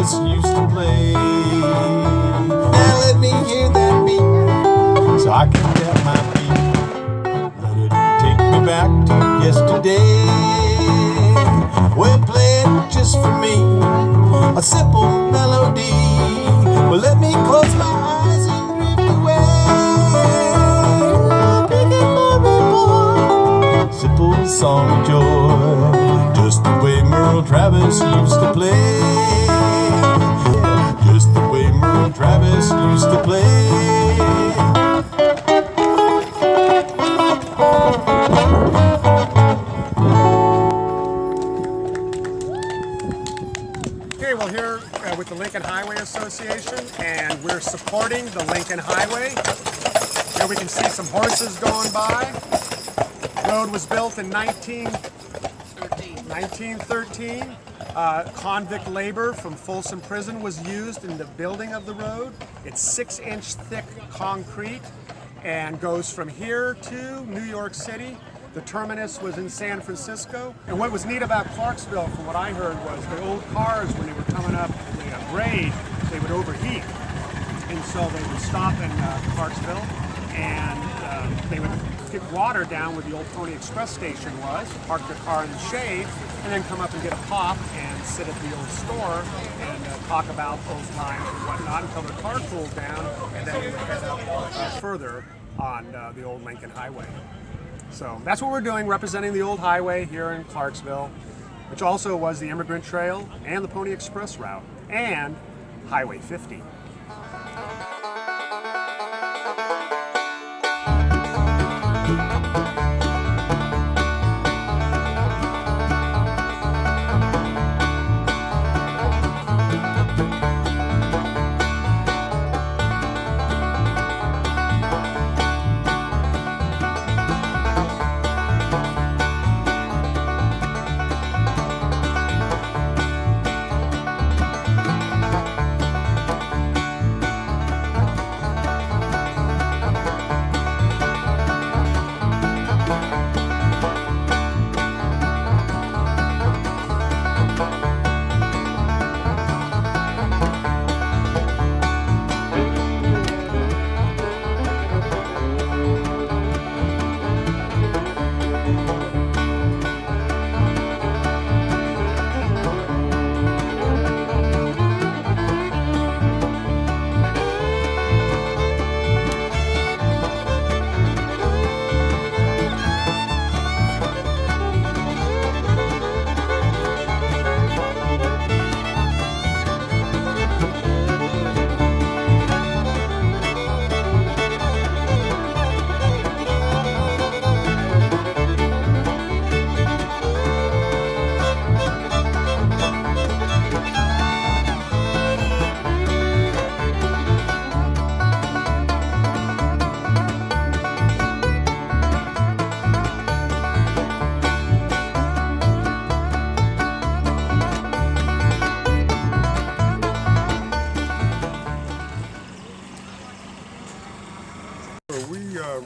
Travis used to play. Now let me hear that beat so I can get my feet. Let it take me back to yesterday. Well, play it just for me, a simple melody. Well, let me close my eyes and drift away. Pick it for me, boy. Simple song of joy, just the way Merle Travis used to play. Just the way Merle Travis used to play. Okay, well here with the Lincoln Highway Association, and we're supporting the Lincoln Highway. Here we can see some horses going by. The road was built in 1913. Convict labor from Folsom Prison was used in the building of the road. It's 6-inch thick concrete and goes from here to New York City. The terminus was in San Francisco. And what was neat about Clarksville, from what I heard, was the old cars, when they were coming up the grade, they would overheat. And so they would stop in Clarksville, and they would get water down where the old Pony Express station was, park their car in the shade, and then come up and get a pop and sit at the old store and talk about those times and whatnot until the car cooled down, and then they would head up further on the old Lincoln Highway. So that's what we're doing, representing the old highway here in Clarksville, which also was the Immigrant Trail and the Pony Express route, and Highway 50.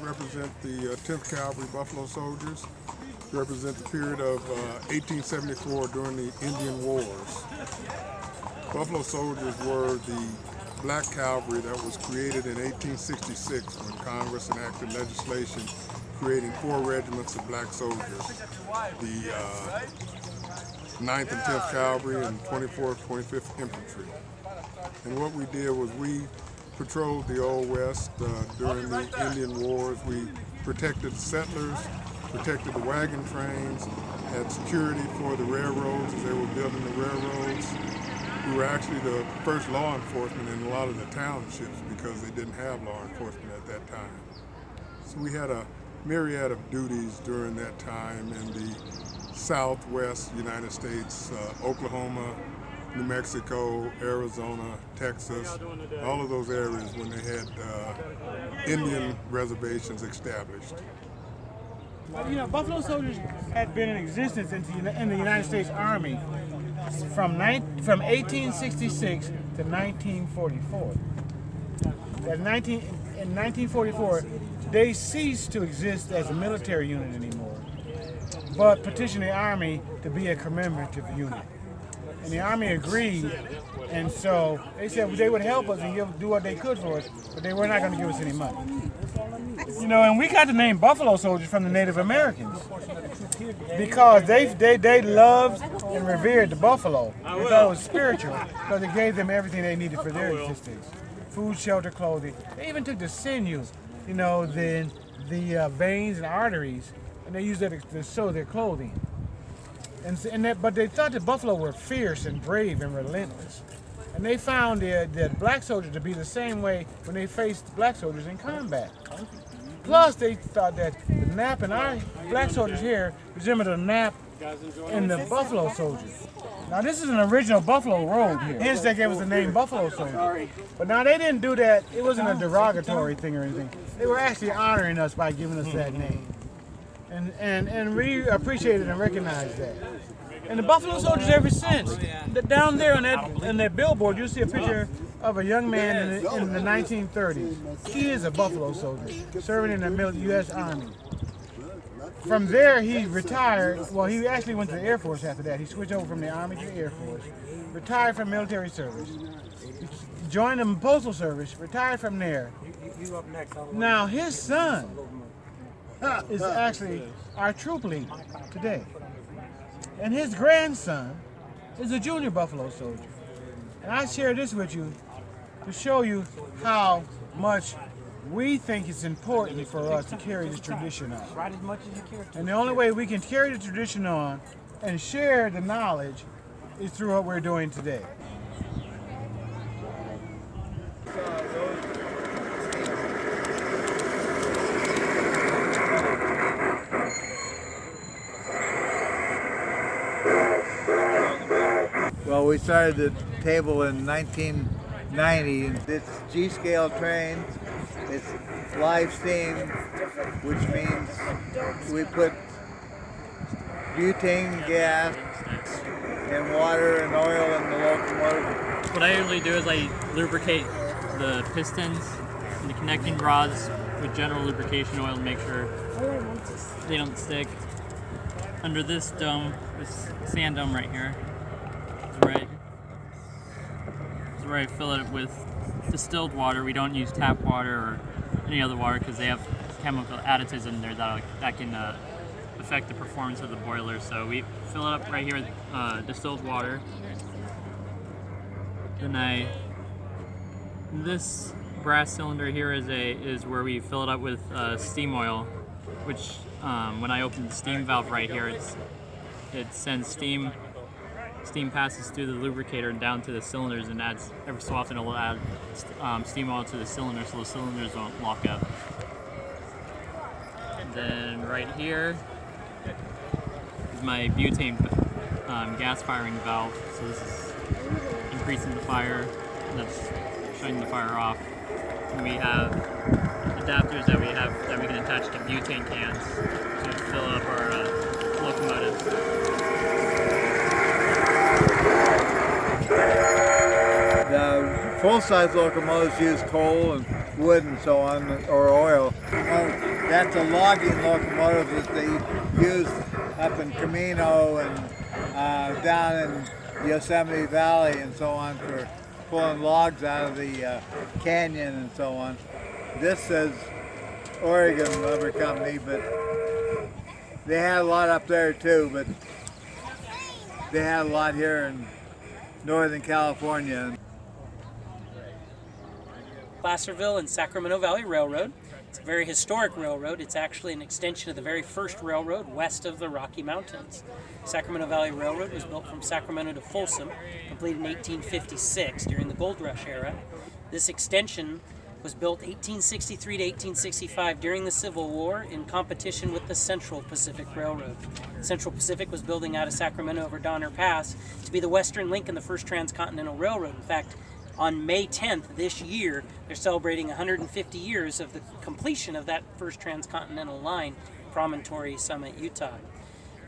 Represent the 10th Cavalry Buffalo Soldiers, represent the period of 1874 during the Indian Wars. Buffalo Soldiers were the black cavalry that was created in 1866 when Congress enacted legislation creating 4 regiments of black soldiers, the 9th and 10th Cavalry and 24th, 25th Infantry. And what we did was we patrolled the Old West during the Indian Wars. We protected the settlers, protected the wagon trains, had security for the railroads as they were building the railroads. We were actually the first law enforcement in a lot of the townships because they didn't have law enforcement at that time. So we had a myriad of duties during that time in the Southwest United States, Oklahoma, New Mexico, Arizona, Texas, all of those areas when they had Indian reservations established. You know, Buffalo Soldiers had been in existence in the United States Army from 1866 to 1944. In 1944, they ceased to exist as a military unit anymore, but petitioned the Army to be a commemorative unit. And the Army agreed And so they said they would help us and do what they could for us, but they were not going to give us any money. You know, and we got the name Buffalo Soldiers from the Native Americans because they loved and revered the buffalo. They thought it was spiritual because it gave them everything they needed for their existence: food, shelter, clothing. They even took the sinews, you know, the veins and arteries, and they used that to sew their clothing. But they thought the buffalo were fierce and brave and relentless. And they found the black soldiers to be the same way when they faced black soldiers in combat. Plus, they thought that the nap in our black soldiers here resembled a nap in the buffalo soldiers. Now, this is an original buffalo robe here. Hence, they gave us the name Buffalo Soldier. But now, they didn't do that. It wasn't a derogatory thing or anything. They were actually honoring us by giving us that name. And we appreciated and recognized that. And the Buffalo Soldiers ever since. Down there on that billboard, you'll see a picture of a young man in the 1930s. He is a Buffalo Soldier, serving in the U.S. Army. From there, he retired. Well, he actually went to the Air Force after that. He switched over from the Army to the Air Force, retired from military service, joined the Postal Service, retired from there. Now, his son is actually our troop leader today. And his grandson is a junior Buffalo Soldier. And I share this with you to show you how much we think it's important for us to carry this tradition on. And the only way we can carry the tradition on and share the knowledge is through what we're doing today. Well, we started the table in 1990. It's G-scale trains. It's live steam, which means we put butane gas and water and oil in the locomotive. What I usually do is I lubricate the pistons and the connecting rods with general lubrication oil to make sure they don't stick. Under this dome, this sand dome right here, is where I fill it with distilled water. We don't use tap water or any other water because they have chemical additives in there that can affect the performance of the boiler. So we fill it up right here with distilled water. Then this brass cylinder here is where we fill it up with steam oil, which when I open the steam valve right here, it sends steam. Steam passes through the lubricator down to the cylinders and adds, every so often it'll add steam oil to the cylinder so the cylinders don't lock up. And then right here is my butane gas firing valve. So this is increasing the fire, and that's shutting the fire off. And we have adapters that we can attach to butane cans to fill up our locomotive. The full-size locomotives use coal and wood and so on, or oil. That's a logging locomotive that they use up in Camino and down in Yosemite Valley and so on for pulling logs out of the canyon and so on. This says Oregon Lumber Company, but they had a lot up there too, but they had a lot here in Northern California. Clarksville and Sacramento Valley Railroad. It's a very historic railroad. It's actually an extension of the very first railroad west of the Rocky Mountains. Sacramento Valley Railroad was built from Sacramento to Folsom, completed in 1856 during the Gold Rush era. This extension was built 1863 to 1865 during the Civil War in competition with the Central Pacific Railroad. Central Pacific was building out of Sacramento over Donner Pass to be the western link in the first transcontinental railroad. In fact, on May 10th this year, they're celebrating 150 years of the completion of that first transcontinental line, Promontory Summit, Utah.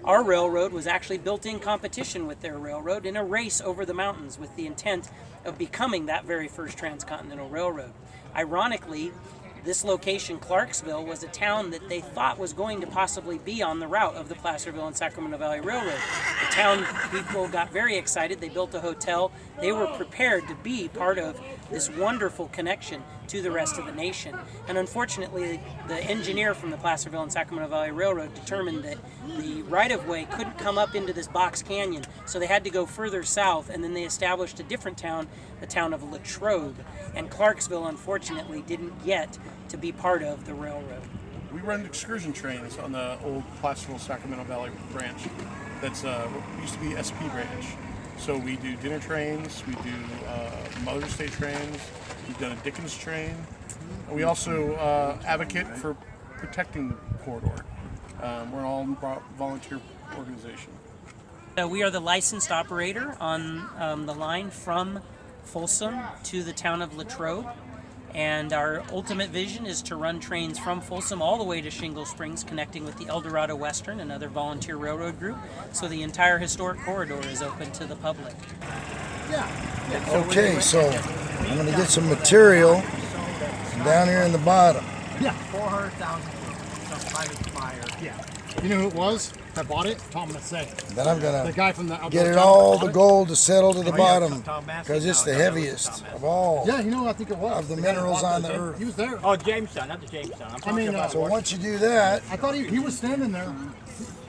Our railroad was actually built in competition with their railroad in a race over the mountains with the intent of becoming that very first transcontinental railroad. Ironically, This location, Clarksville, was a town that they thought was going to possibly be on the route of the Placerville and Sacramento Valley Railroad. The town people got very excited. They built a hotel. They were prepared to be part of this wonderful connection to the rest of the nation. And unfortunately, the engineer from the Placerville and Sacramento Valley Railroad determined that the right-of-way couldn't come up into this box canyon, so they had to go further south, and then they established a different town, the town of Latrobe. And Clarksville, unfortunately, didn't get to be part of the railroad. We run excursion trains on the old Placerville Sacramento Valley branch. That's what used to be SP branch. So we do dinner trains, we do Mother's Day trains, we've done a Dickens train. And we also advocate for protecting the corridor. We're an all-volunteer organization. We are the licensed operator on the line from Folsom to the town of Latrobe. And our ultimate vision is to run trains from Folsom all the way to Shingle Springs, connecting with the Eldorado Western, another volunteer railroad group, so the entire historic corridor is open to the public. Okay, so I'm going to get some material down here in the bottom. Yeah. 400,000 some private buyer. Yeah. You know who it was that bought it? Tom Massey. Then I'm The going guy from the to get it Eldorado all bought the it. gold to settle to the Oh, yeah, bottom Tom Massey. because it's No, the no, heaviest of all Yeah, you know, I think it was. of the guy that minerals bought on the thing. earth. He was there. Oh, Jamestown, not the Jamestown. I'm talking about So once you do that, I thought he was standing there.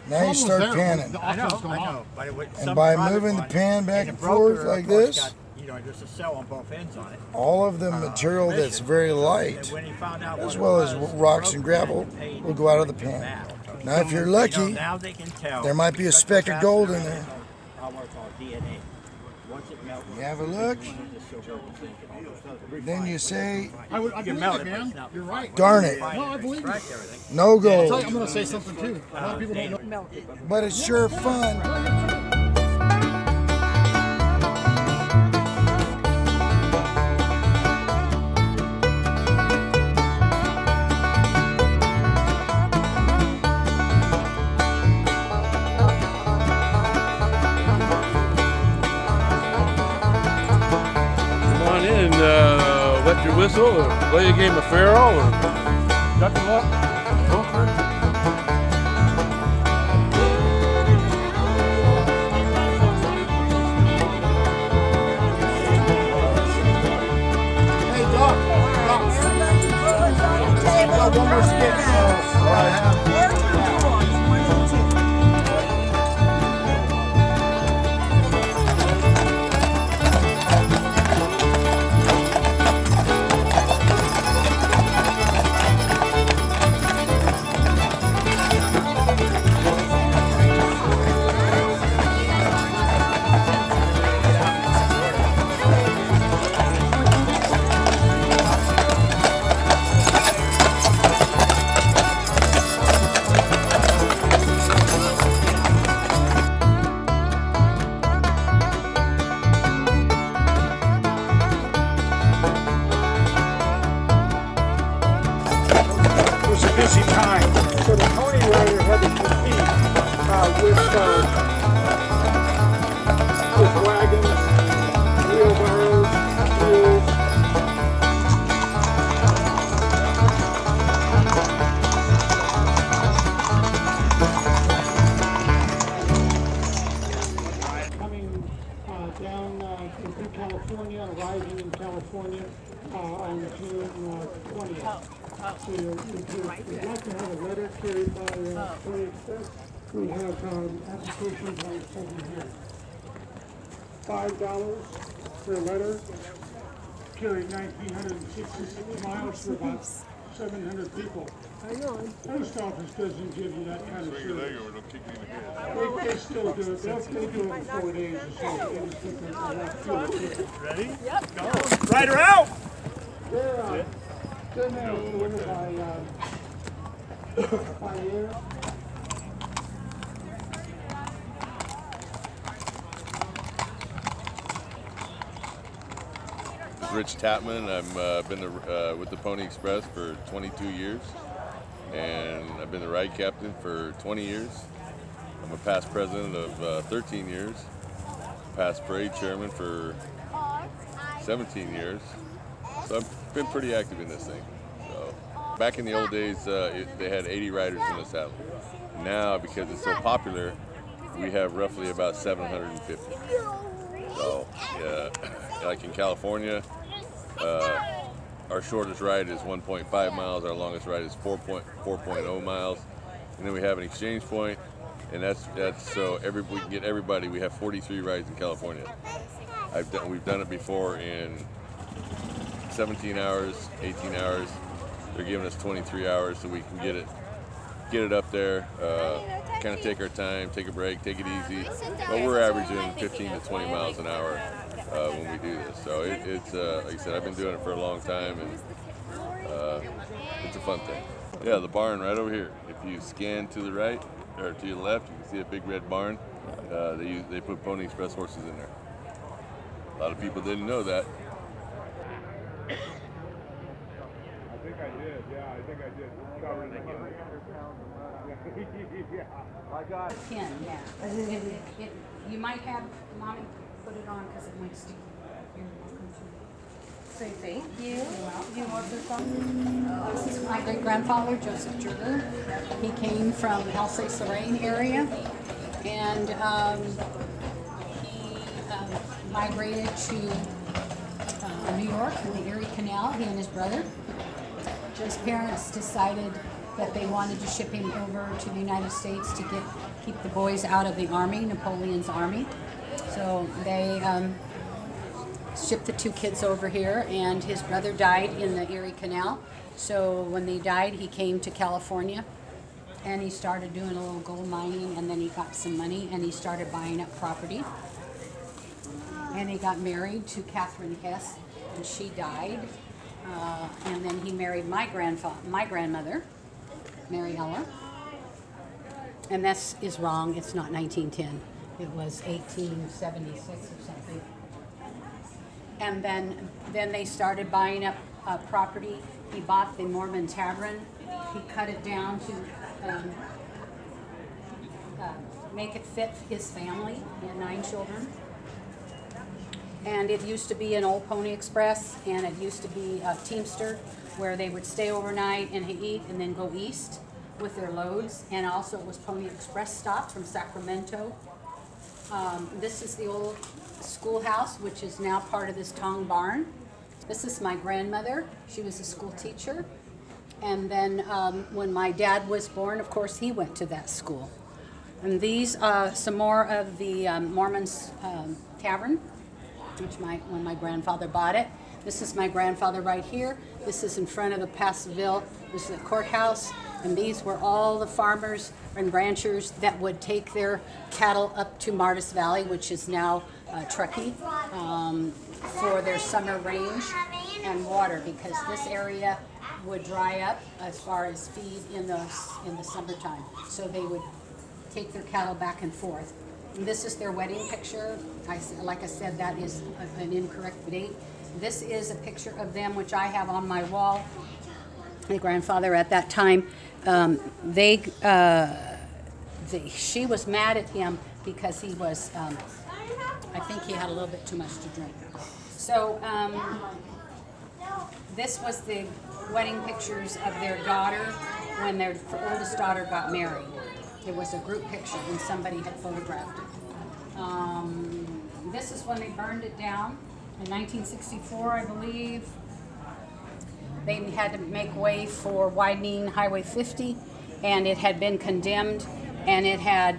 now Tom you was start there. panning. The I auction was know, going I on. know. But it was And some by private moving the one, pan back the and broker, forth like of course, this, got, you know, there's a cell on both ends on it. all of the material that's very light, And when he found out as what well it as was, rocks the and broker had gravel, to pay will go out of the to bring it pan. back. Now if you're You know, lucky, now they can tell. there might be a speck of gold in there. What we call DNA. Once it melts, You have a look, then you say, I believe melt it, it, but man. it's not- You're right. darn it, No, I believe you. no I'm gold. going to say something too. A lot of people don't know. But it's sure fun. Come on in, wet your whistle, or play a game of Pharaoh, or duck them up, poker. Hey, Doc. Got one more skit, It was a busy time. So the Pony Rider had to compete with wagons, wheelbarrows, mules. Coming down through California, arriving in California on June 20th. So we'd like to have a letter carried by Pony Express. We have applications like over here. $5 for a letter, carried 1,966 miles for about 700 people. Post office doesn't give you that kind of service. They still do it. They'll do it in 4 days or so. They just think they're like fuel. Ready? Yep. Go. Rider out! They're now delivered by air. Rich Tapman. I've been with the Pony Express for 22 years, and I've been the ride captain for 20 years. I'm a past president of 13 years, past parade chairman for 17 years. So I've been pretty active in this thing. So Back in the old days, they had 80 riders in the saddle. Now, because it's so popular, we have roughly about 750. So, like in California, our shortest ride is 1.5 miles. Our longest ride is 4.0 miles. And then we have an exchange point, and that's so we can get everybody. We have 43 rides in California. We've done it before in 17 hours, 18 hours. They're giving us 23 hours so we can get it up there, kind of take our time, take a break, take it easy. But we're averaging 15 to 20 miles an hour when we do this. So it's like I said, I've been doing it for a long time, and it's a fun thing. Yeah, the barn right over here. If you scan to the right or to your left, you can see a big red barn. They put Pony Express horses in there. A lot of people didn't know that. I got it. Pin, yeah. You might have Mommy put it on because it might stick. You're welcome to say thank you. You want this one? This is my great grandfather, Joseph Jurger. He came from Alsace-Lorraine area, and he migrated to New York in the Erie Canal. He and his brother. His parents decided that they wanted to ship him over to the United States to keep the boys out of the army, Napoleon's army. So they shipped the two kids over here, and his brother died in the Erie Canal. So when they died, he came to California, and he started doing a little gold mining, and then he got some money, and he started buying up property. And he got married to Catherine Hess, and she died. And then he married my grandmother, Mary Ella. And this is wrong. It's not 1910. It was 1876 or something. And then they started buying up property. He bought the Mormon Tavern. He cut it down to make it fit his family. He had 9 children. And it used to be an old Pony Express, and it used to be a Teamster where they would stay overnight and eat and then go east with their loads. And also it was Pony Express stop from Sacramento. This is the old schoolhouse, which is now part of this Tong barn. This is my grandmother. She was a school teacher. And then when my dad was born, of course, he went to that school. And these some more of the Mormon Tavern, when my grandfather bought it. This is my grandfather right here. This is in front of the Passville. This is the courthouse. And these were all the farmers and ranchers that would take their cattle up to Martis Valley, which is now Truckee, for their summer range and water, because this area would dry up as far as feed in the summertime. So they would take their cattle back and forth. And this is their wedding picture. Like I said, that is an incorrect date. This is a picture of them, which I have on my wall. My grandfather at that time, she was mad at him because he was, I think he had a little bit too much to drink. So this was the wedding pictures of their daughter when their oldest daughter got married. It was a group picture and somebody had photographed it. This is when they burned it down in 1964, I believe. They had to make way for widening Highway 50, and it had been condemned, and it had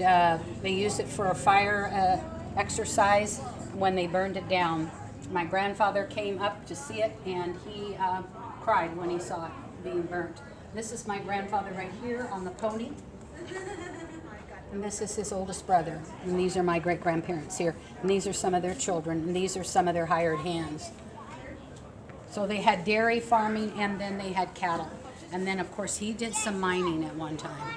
they used it for a fire exercise when they burned it down. My grandfather came up to see it, and he cried when he saw it being burnt. This is my grandfather right here on the pony. And this is his oldest brother. And these are my great-grandparents here. And these are some of their children. And these are some of their hired hands. So they had dairy farming, and then they had cattle. And then, of course, he did some mining at one time.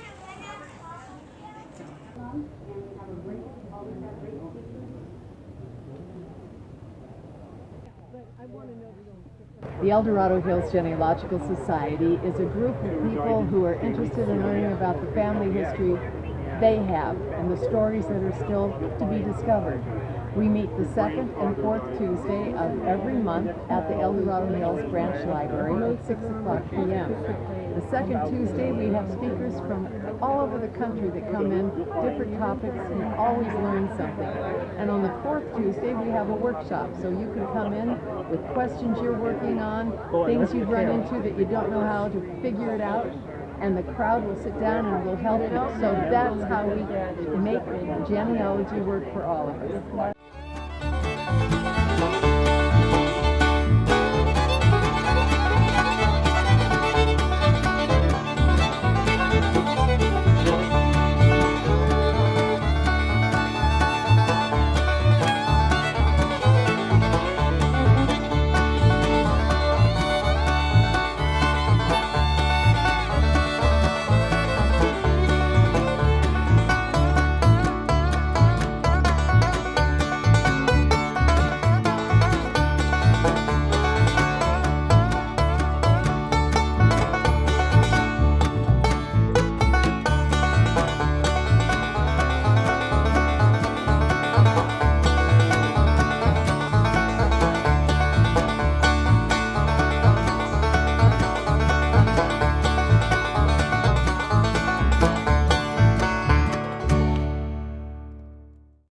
The Eldorado Hills Genealogical Society is a group of people who are interested in learning about the family history they have and the stories that are still to be discovered. We meet the second and fourth Tuesday of every month at the Eldorado Hills Branch Library at 6 o'clock p.m. The second Tuesday, we have speakers from all over the country that come in, different topics. You always learn something. And on the fourth Tuesday, we have a workshop, so you can come in with questions you're working on, things you've run into that you don't know how to figure it out, and the crowd will sit down and will help you. So that's how we make genealogy work for all of us.